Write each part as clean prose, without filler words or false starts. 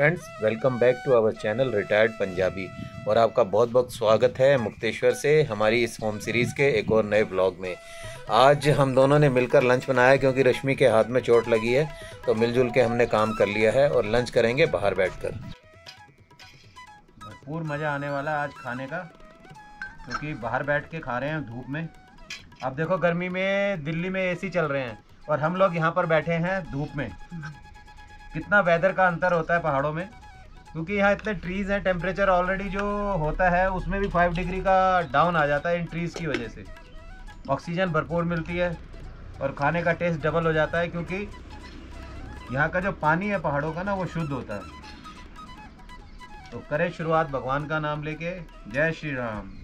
Friends, welcome back to our channel retired Punjabi और आपका बहुत बहुत स्वागत है मुक्तेश्वर से हमारी इस होम सीरीज़ के एक और नए ब्लॉग में। आज हम दोनों ने मिलकर लंच बनाया क्योंकि रश्मि के हाथ में चोट लगी है, तो मिलजुल के हमने काम कर लिया है और लंच करेंगे बाहर बैठकर। भरपूर मज़ा आने वाला आज खाने का, क्योंकि बाहर बैठ के खा रहे हैं धूप में। अब देखो, गर्मी में दिल्ली में एसी चल रहे हैं और हम लोग यहाँ पर बैठे हैं धूप में। कितना वेदर का अंतर होता है पहाड़ों में, क्योंकि यहाँ इतने ट्रीज़ हैं। टेम्परेचर ऑलरेडी जो होता है उसमें भी 5 डिग्री का डाउन आ जाता है इन ट्रीज़ की वजह से। ऑक्सीजन भरपूर मिलती है और खाने का टेस्ट डबल हो जाता है, क्योंकि यहाँ का जो पानी है पहाड़ों का ना, वो शुद्ध होता है। तो करें शुरुआत भगवान का नाम लेके। जय श्री राम।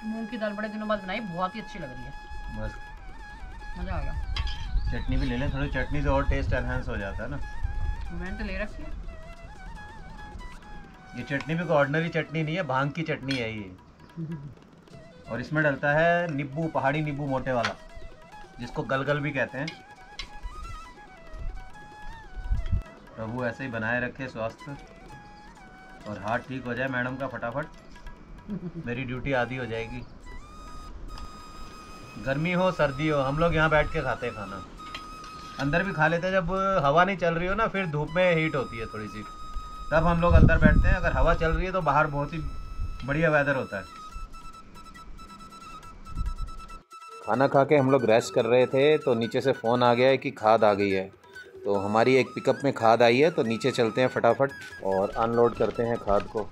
मूंग की दाल बड़े दिनों बाद बनाई, बहुत ही अच्छी लग रही है। मस्त, मज़ा आ गया। चटनी भी ले लें, थोड़ी चटनी से और टेस्ट एनहांस हो जाता है ना। मैंने तो ले रखी है। ये चटनी भी कोई ऑर्डिनरी चटनी नहीं है, भांग की चटनी है ये। और इसमें डलता है नींबू, पहाड़ी नींबू मोटे वाला, जिसको गलगल भी कहते हैं। प्रभु ऐसे ही बनाए रखे स्वास्थ्य और हाथ ठीक हो जाए मैडम का फटाफट, मेरी ड्यूटी आधी हो जाएगी। गर्मी हो सर्दी हो, हम लोग यहाँ बैठ के खाते हैं खाना। अंदर भी खा लेते हैं जब हवा नहीं चल रही हो ना, फिर धूप में हीट होती है थोड़ी सी, तब हम लोग अंदर बैठते हैं। अगर हवा चल रही है तो बाहर बहुत ही बढ़िया वेदर होता है। खाना खा के हम लोग रेस्ट कर रहे थे तो नीचे से फ़ोन आ गया है कि खाद आ गई है। तो हमारी एक पिकअप में खाद आई है, तो नीचे चलते हैं फटाफट और अनलोड करते हैं खाद को।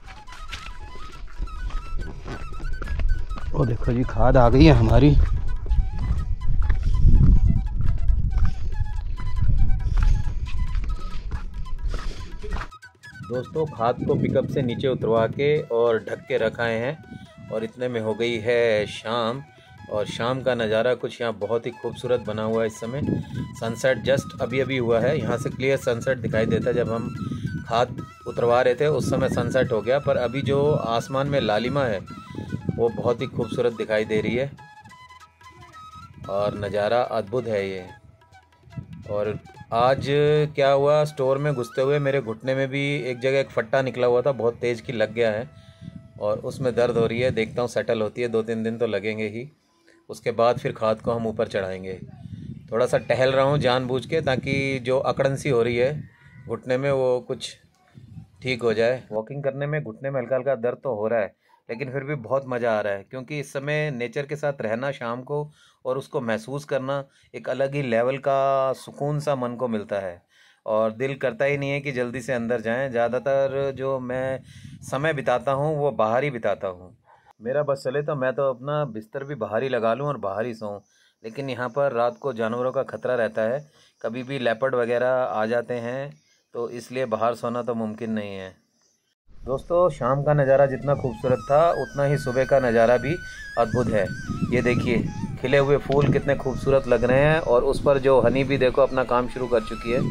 ओ देखो जी, खाद आ गई है हमारी। दोस्तों, खाद को पिकअप से नीचे उतरवा के और ढक के रखाए हैं और इतने में हो गई है शाम। और शाम का नज़ारा कुछ यहाँ बहुत ही खूबसूरत बना हुआ है इस समय। सनसेट जस्ट अभी अभी हुआ है, यहाँ से क्लियर सनसेट दिखाई देता है। जब हम खाद उतरवा रहे थे उस समय सनसेट हो गया, पर अभी जो आसमान में लालिमा है वो बहुत ही खूबसूरत दिखाई दे रही है और नज़ारा अद्भुत है ये। और आज क्या हुआ, स्टोर में घुसते हुए मेरे घुटने में भी एक जगह एक फट्टा निकला हुआ था, बहुत तेज़ की लग गया है और उसमें दर्द हो रही है। देखता हूँ सेटल होती है, 2-3 दिन तो लगेंगे ही। उसके बाद फिर खाद को हम ऊपर चढ़ाएंगे। थोड़ा सा टहल रहा हूँ जानबूझ के, ताकि जो अकड़न सी हो रही है घुटने में वो कुछ ठीक हो जाए। वॉकिंग करने में घुटने में हल्का हल्का दर्द तो हो रहा है, लेकिन फिर भी बहुत मज़ा आ रहा है, क्योंकि इस समय नेचर के साथ रहना शाम को और उसको महसूस करना एक अलग ही लेवल का सुकून सा मन को मिलता है। और दिल करता ही नहीं है कि जल्दी से अंदर जाएं। ज़्यादातर जो मैं समय बिताता हूँ वो बाहर ही बिताता हूँ। मेरा बस चले तो मैं तो अपना बिस्तर भी बाहर ही लगा लूँ और बाहर ही सोऊं, लेकिन यहाँ पर रात को जानवरों का खतरा रहता है, कभी भी लेपर्ड वगैरह आ जाते हैं, तो इसलिए बाहर सोना तो मुमकिन नहीं है। दोस्तों, शाम का नज़ारा जितना खूबसूरत था उतना ही सुबह का नज़ारा भी अद्भुत है। ये देखिए, खिले हुए फूल कितने खूबसूरत लग रहे हैं और उस पर जो हनी भी देखो अपना काम शुरू कर चुकी है।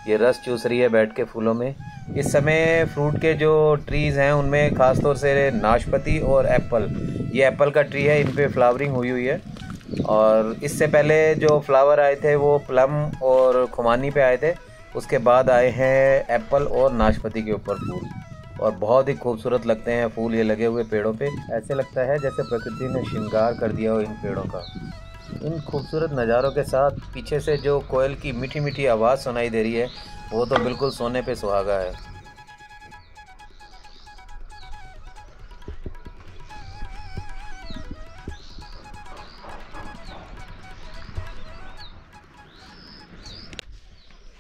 ये रस चूस रही है बैठ के फूलों में। इस समय फ्रूट के जो ट्रीज़ हैं उनमें ख़ास तौर से नाशपाती और एप्पल, ये एप्पल का ट्री है, इन पे फ्लावरिंग हुई हुई है। और इससे पहले जो फ्लावर आए थे वो प्लम और खुमानी पे आए थे, उसके बाद आए हैं एप्पल और नाशपाती के ऊपर फूल, और बहुत ही खूबसूरत लगते हैं फूल ये लगे हुए पेड़ों पे। ऐसे लगता है जैसे प्रकृति ने श्रृंगार कर दिया हो इन पेड़ों का। इन खूबसूरत नज़ारों के साथ पीछे से जो कोयल की मीठी मीठी आवाज़ सुनाई दे रही है, वो तो बिल्कुल सोने पे सुहागा है।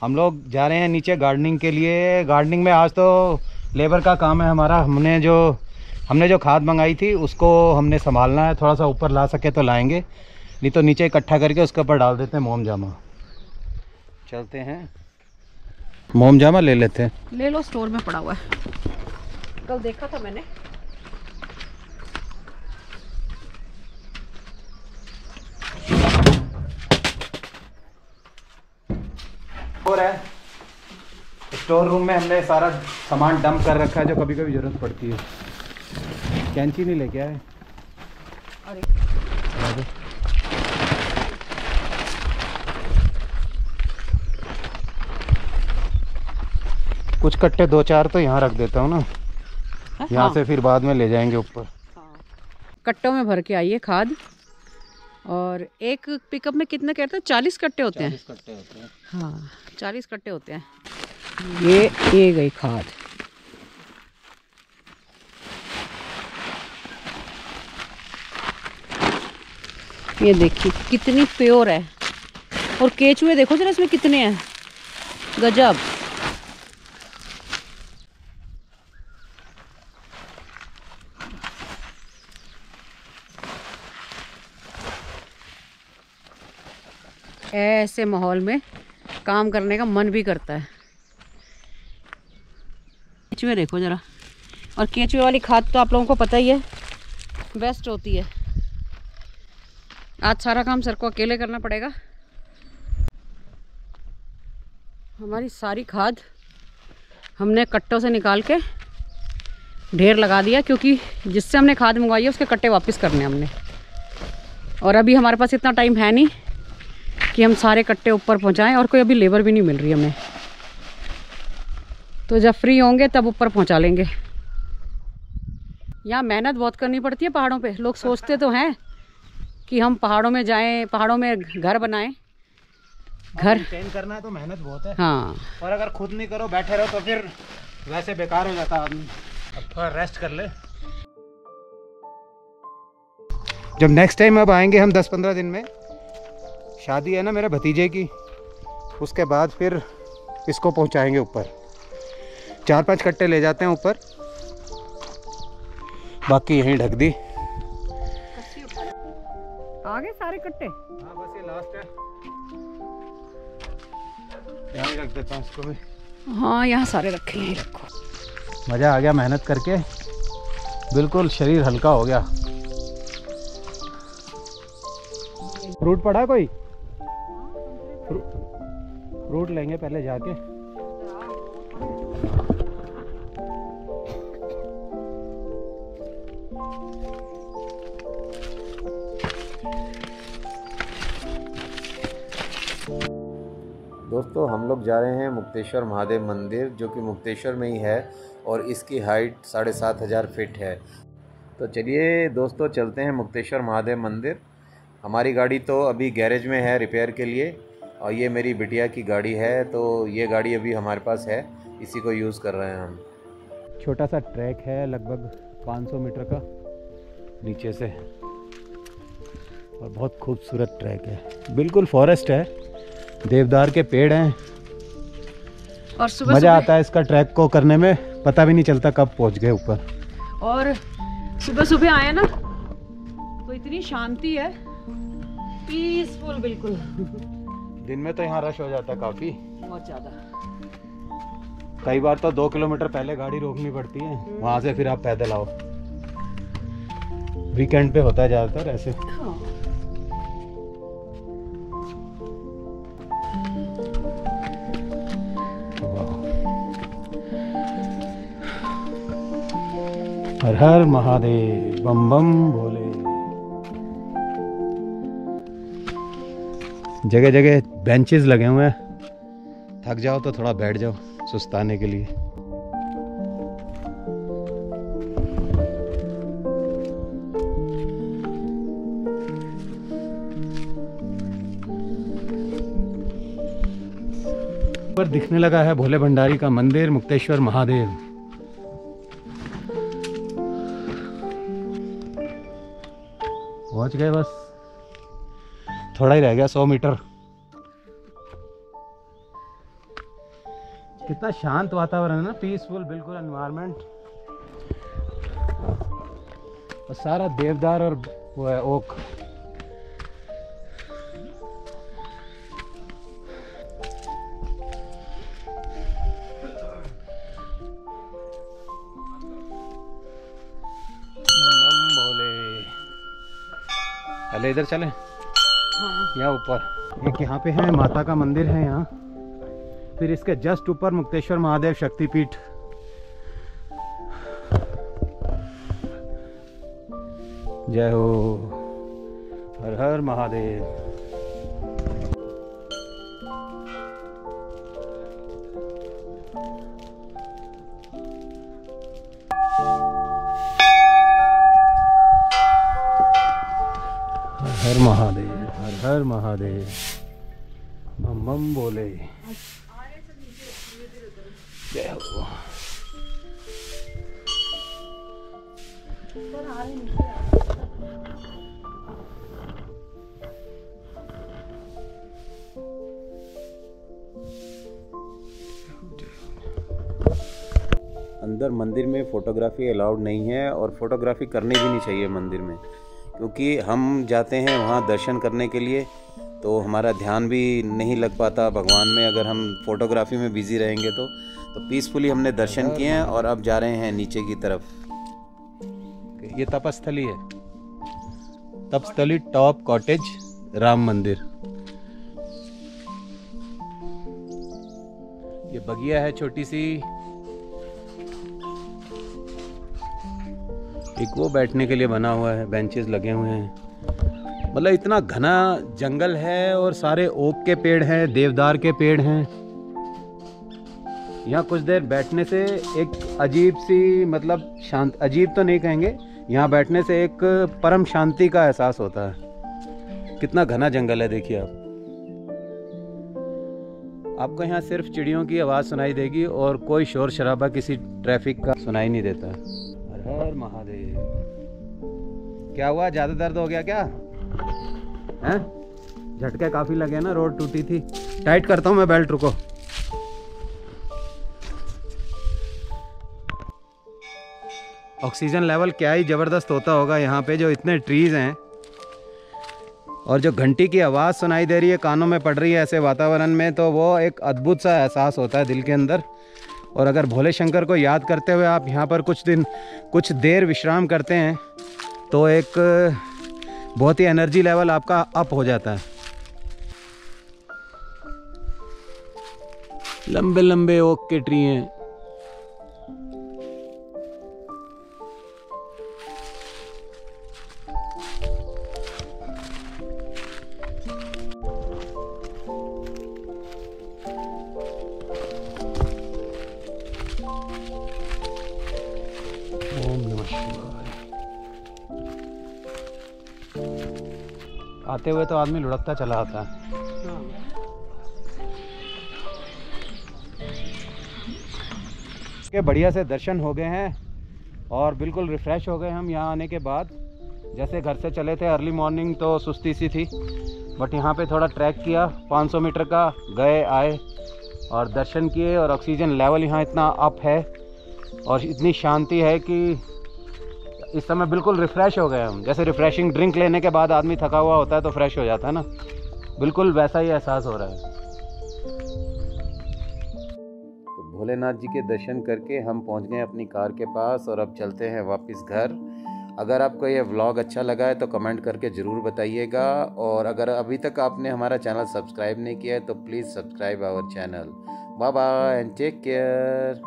हम लोग जा रहे हैं नीचे गार्डनिंग के लिए। गार्डनिंग में आज तो लेबर का काम है हमारा। हमने जो खाद मंगाई थी उसको हमने संभालना है। थोड़ा सा ऊपर ला सके तो लाएंगे, नहीं तो नीचे इकट्ठा करके उसके ऊपर डाल देते हैं मोम जामा। चलते हैं, मोम जामा ले लेते हैं। ले लो, स्टोर में पड़ा हुआ है, कल देखा था मैंने। और है स्टोर रूम में हमने सारा सामान डंप कर रखा है जो कभी कभी ज़रूरत पड़ती है। कैंची नहीं लेके आए। अरे दे। कुछ कट्टे 2-4 तो यहाँ रख देता हूँ ना, यहाँ से फिर बाद में ले जाएंगे ऊपर। कट्टों में भर के आई है खाद। और एक पिकअप में कितने कहते हैं? 40 कट्टे होते हैं। 40 कट्टे होते हैं। हाँ 40 कट्टे होते हैं। ये गई खाद। ये देखिए कितनी प्योर है। और केचुए देखो जरा इसमें कितने हैं, गजब। ऐसे माहौल में काम करने का मन भी करता है। केचुए देखो जरा। और केचुए वाली खाद तो आप लोगों को पता ही है बेस्ट होती है। आज सारा काम सर को अकेले करना पड़ेगा। हमारी सारी खाद हमने कट्टों से निकाल के ढेर लगा दिया, क्योंकि जिससे हमने खाद मंगवाई है उसके कट्टे वापस करने हमने। और अभी हमारे पास इतना टाइम है नहीं कि हम सारे कट्टे ऊपर पहुंचाएं, और कोई अभी लेबर भी नहीं मिल रही हमें। तो जब फ्री होंगे तब ऊपर पहुंचा लेंगे। यहाँ मेहनत बहुत करनी पड़ती है पहाड़ों पे। लोग सोचते तो हैं कि हम पहाड़ों में जाएं, पहाड़ों में घर बनाएं। घर मेंटेन करना है तो मेहनत बहुत है। हाँ। और अगर खुद नहीं करो, बैठे रहो, तो फिर वैसे बेकार हो जाता आदमी। अब थोड़ा रेस्ट कर ले। जब नेक्स्ट टाइम अब आएंगे हम 10-15 दिन में, शादी है ना मेरे भतीजे की, उसके बाद फिर इसको पहुंचाएंगे ऊपर। 4-5 कट्टे ले जाते हैं ऊपर, बाकी यहीं ढक दी। आगे सारे कट्टे। हाँ बस ये लास्ट है, यहाँ रख देता हूँ इसको भी। हाँ यहाँ सारे रखे हैं, रखो। मज़ा आ गया मेहनत करके, बिल्कुल शरीर हल्का हो गया। फ्रूट पड़ा कोई? फ्रूट लेंगे पहले जाके। दोस्तों हम लोग जा रहे हैं मुक्तेश्वर महादेव मंदिर, जो कि मुक्तेश्वर में ही है और इसकी हाइट 7500 फीट है। तो चलिए दोस्तों चलते हैं मुक्तेश्वर महादेव मंदिर। हमारी गाड़ी तो अभी गैरेज में है रिपेयर के लिए, और ये मेरी बिटिया की गाड़ी है, तो ये गाड़ी अभी हमारे पास है, इसी को यूज़ कर रहे हैं हम। छोटा सा ट्रैक है, लगभग 500 मीटर का नीचे से, और बहुत खूबसूरत ट्रैक है। बिल्कुल फॉरेस्ट है, देवदार के पेड़ हैं, और सुबह मज़ा आता है इसका ट्रैक को करने में, पता भी नहीं चलता कब पहुंच गए ऊपर। और सुबह सुबह आए ना तो इतनी शांति है, पीसफुल बिल्कुल। दिन में तो यहाँ रश हो जाता है काफ़ी, बहुत ज़्यादा। कई बार तो 2 किलोमीटर पहले गाड़ी रोकनी पड़ती है, वहाँ से फिर आप पैदल आओ। वीकेंड पे होता है ज़्यादातर ऐसे। हर हर महादेव, बम बम भोले। जगह जगह बेंचेस लगे हुए हैं, थक जाओ तो थोड़ा बैठ जाओ सुस्ताने के लिए। ऊपर दिखने लगा है भोले भंडारी का मंदिर, मुक्तेश्वर महादेव। पहुंच गए, बस थोड़ा ही रह गया, 100 मीटर। कितना शांत वातावरण है ना, पीसफुल बिल्कुल एनवायरनमेंट, और सारा देवदार और वो है ओक। पहले इधर चलें। यहाँ ऊपर एक यहाँ पे है माता का मंदिर है यहाँ, फिर इसके जस्ट ऊपर मुक्तेश्वर महादेव शक्तिपीठ। जय हो, हर हर महादेव। हर हर महादेव, हर हर महादेव, बम बम बोले। जय हो। अंदर मंदिर में फ़ोटोग्राफी अलाउड नहीं है और फ़ोटोग्राफी करनी भी नहीं चाहिए मंदिर में, क्योंकि हम जाते हैं वहाँ दर्शन करने के लिए, तो हमारा ध्यान भी नहीं लग पाता भगवान में अगर हम फोटोग्राफी में बिज़ी रहेंगे तो पीसफुली हमने दर्शन किए हैं और अब जा रहे हैं नीचे की तरफ। ये तपस्थली है, तपस्थली टॉप कॉटेज राम मंदिर। ये बगिया है छोटी सी, एक वो बैठने के लिए बना हुआ है, बेंचेस लगे हुए हैं। मतलब इतना घना जंगल है और सारे ओक के पेड़ हैं, देवदार के पेड़ हैं। यहाँ कुछ देर बैठने से एक अजीब सी, मतलब शांत, अजीब तो नहीं कहेंगे, यहाँ बैठने से एक परम शांति का एहसास होता है। कितना घना जंगल है देखिए आप। आपको यहाँ सिर्फ चिड़ियों की आवाज़ सुनाई देगी और कोई शोर शराबा किसी ट्रैफिक का सुनाई नहीं देता। हर हर महादेव। क्या हुआ, ज़्यादा दर्द हो गया क्या? हैं? झटके काफ़ी लगे ना, रोड टूटी थी। टाइट करता हूँ मैं बेल्ट, रुको। ऑक्सीजन लेवल क्या ही ज़बरदस्त होता होगा यहाँ पे, जो इतने ट्रीज़ हैं और जो घंटी की आवाज़ सुनाई दे रही है, कानों में पड़ रही है ऐसे वातावरण में, तो वो एक अद्भुत सा एहसास होता है दिल के अंदर। और अगर भोले शंकर को याद करते हुए आप यहाँ पर कुछ देर विश्राम करते हैं तो एक बहुत ही एनर्जी लेवल आपका अप हो जाता है। लंबे लंबे ओक के ट्री हैं। ओम नमः शिवाय। आते हुए तो आदमी लुढ़कता चला आता है। के बढ़िया से दर्शन हो गए हैं और बिल्कुल रिफ़्रेश हो गए हम यहाँ आने के बाद। जैसे घर से चले थे अर्ली मॉर्निंग तो सुस्ती सी थी, बट यहाँ पे थोड़ा ट्रैक किया 500 मीटर का, गए आए और दर्शन किए। और ऑक्सीजन लेवल यहाँ इतना अप है और इतनी शांति है कि इस समय बिल्कुल रिफ़्रेश हो गए हम। जैसे रिफ़्रेशिंग ड्रिंक लेने के बाद आदमी थका हुआ होता है तो फ्रेश हो जाता है ना, बिल्कुल वैसा ही एहसास हो रहा है। तो भोलेनाथ जी के दर्शन करके हम पहुंच गए अपनी कार के पास और अब चलते हैं वापस घर। अगर आपको ये व्लॉग अच्छा लगा है तो कमेंट करके ज़रूर बताइएगा, और अगर अभी तक आपने हमारा चैनल सब्सक्राइब नहीं किया है तो please subscribe our channel. Bye bye and take care.